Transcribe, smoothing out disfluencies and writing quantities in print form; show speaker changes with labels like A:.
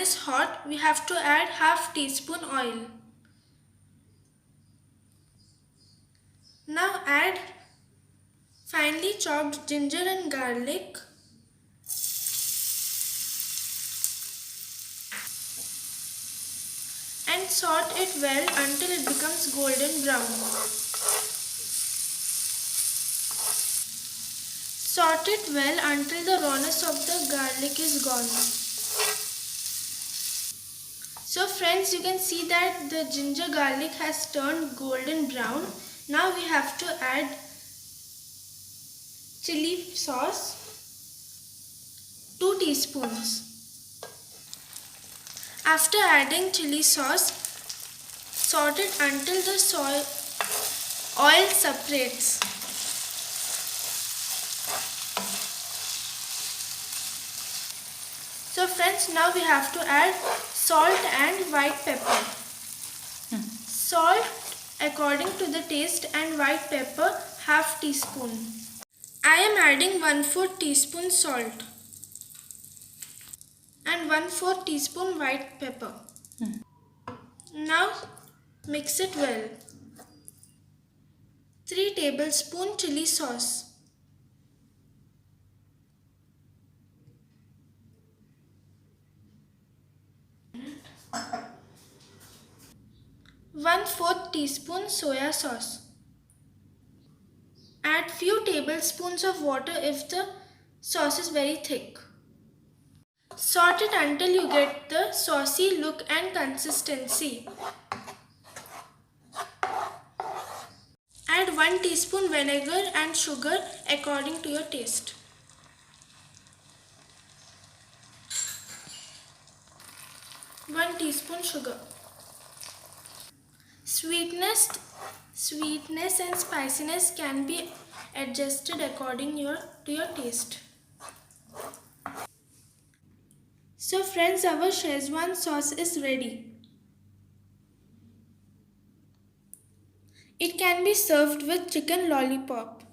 A: is hot, we have to add half teaspoon oil. Now add finely chopped ginger and garlic. And saute it well until it becomes golden brown. Saute it well until the rawness of the garlic is gone. So friends, you can see that the ginger garlic has turned golden brown. Now we have to add chilli sauce, 2 teaspoons. After adding chilli sauce, saute it until the oil separates. So friends, now we have to add salt and white pepper. Salt according to the taste and white pepper half teaspoon. I am adding 1/4 teaspoon salt and 1/4 teaspoon white pepper. Now mix it well. 3 tablespoon chilli sauce. 1/4 teaspoon soya sauce. Add few tablespoons of water if the sauce is very thick. Saute it until you get the saucy look and consistency. Add 1 teaspoon vinegar and sugar according to your taste. One teaspoon sugar. Sweetness and spiciness can be adjusted according to your taste. So friends, our Schezwan sauce is ready. It can be served with chicken lollipop.